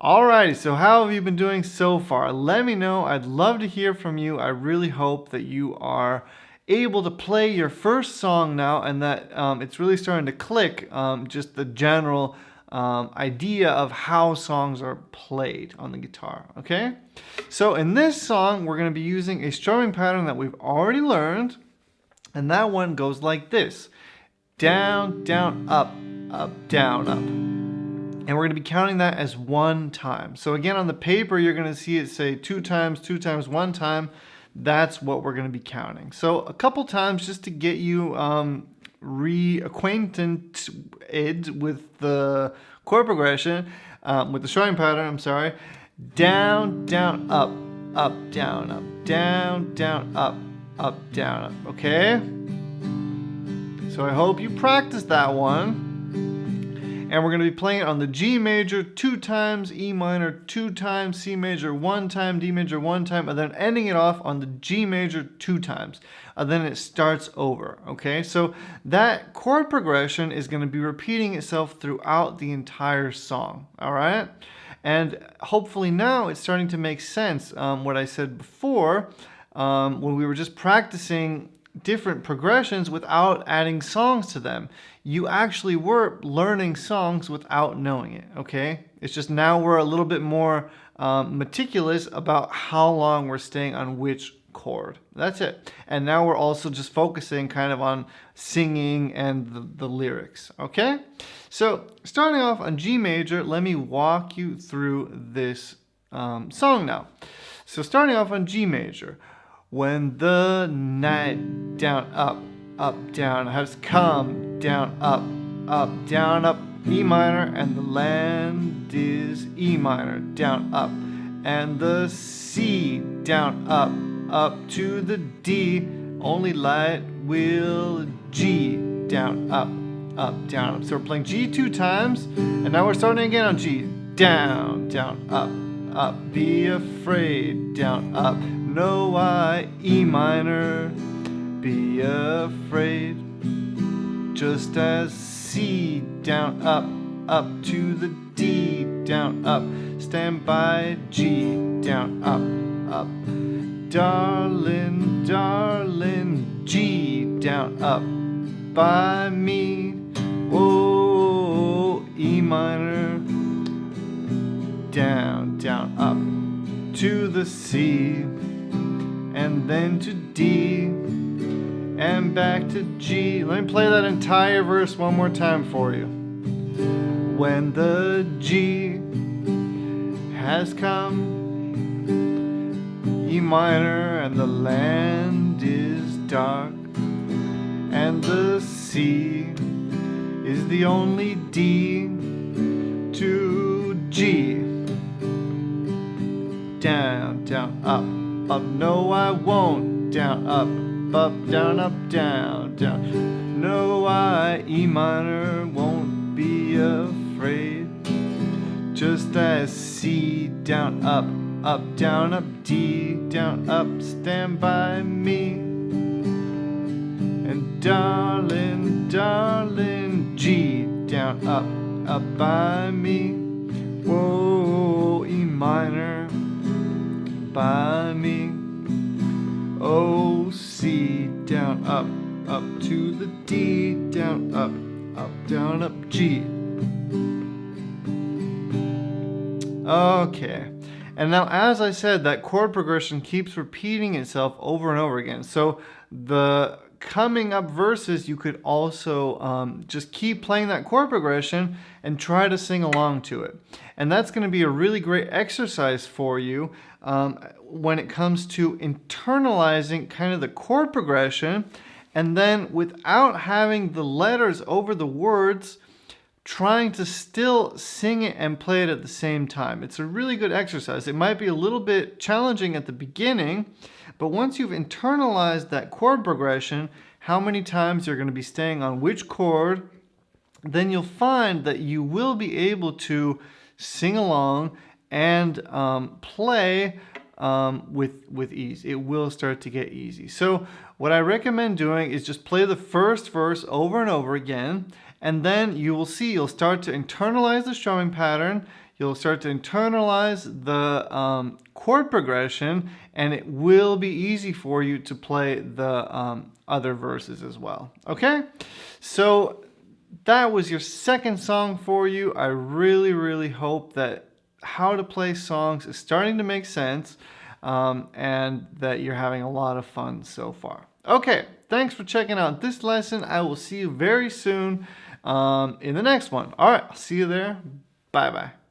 Alrighty, so how have you been doing so far? Let me know. I'd love to hear from you. I really hope that you are able to play your first song now and that it's really starting to click, just the general idea of how songs are played on the guitar, okay? So in this song, we're going to be using a strumming pattern that we've already learned, and that one goes like this. Down, down, up, up, down, up. And we're going to be counting that as one time. So again, on the paper, you're going to see it say two times, one time. That's what we're going to be counting. So a couple times just to get you reacquainted with the chord progression, with the strumming pattern, I'm sorry. Down, down, up, down, up, down, down, up, down, up. Okay? So I hope you practice that one. And we're going to be playing it on the G major 2 times, E minor 2 times, C major 1 time, D major 1 time, and then ending it off on the G major 2 times. And then it starts over, okay? So that chord progression is going to be repeating itself throughout the entire song, all right? And hopefully now it's starting to make sense, what I said before, when we were just practicing different progressions without adding songs to them. You actually were learning songs without knowing it, okay? It's just now we're a little bit more meticulous about how long we're staying on which chord. That's it. And now we're also just focusing kind of on singing and the lyrics, okay? So starting off on G major, let me walk you through this song now. So starting off on G major, when the night down, up, down has come, down, up, E minor, and the land is E minor, down, up, and the C, down, up to the D, only light will G, down, up, down, up. So we're playing G 2 times, and now we're starting again on G, down, down, up, be afraid, down, up, know why, E minor, be afraid, just as C, down, up to the D, down, up, stand by G, down, up, darling, darling, G, down, up, by me, oh, E minor, down, up, to the C, and then to D, and back to G. Let me play that entire verse one more time for you. When the G has come, E minor, and the land is dark, and the C is the only D to G. Down, down, up, no I won't, down, up, down, down. No I, E minor, won't be afraid, just as C, down, up, down, up, D, down, up, stand by me, and darling, darling, G, down, up by me, whoa, E minor, by me, oh, C, down, up to the D, down, down, up, G. Okay, and now as I said, that chord progression keeps repeating itself over and over again. So the coming up verses, you could also just keep playing that chord progression and try to sing along to it. And that's going to be a really great exercise for you when it comes to internalizing kind of the chord progression, and then without having the letters over the words, trying to still sing it and play it at the same time. It's a really good exercise. It might be a little bit challenging at the beginning, but once you've internalized that chord progression, how many times you're going to be staying on which chord, then you'll find that you will be able to sing along and play with ease. It will start to get easy. So what I recommend doing is just play the first verse over and over again, and then you will see you'll start to internalize the strumming pattern. you'll start to internalize the chord progression, and it will be easy for you to play the other verses as well. Okay? So that was your second song for you. I really, really hope that how to play songs is starting to make sense, and that you're having a lot of fun so far. Okay, thanks for checking out this lesson. I will see you very soon in the next one. All right, I'll see you there. Bye-bye.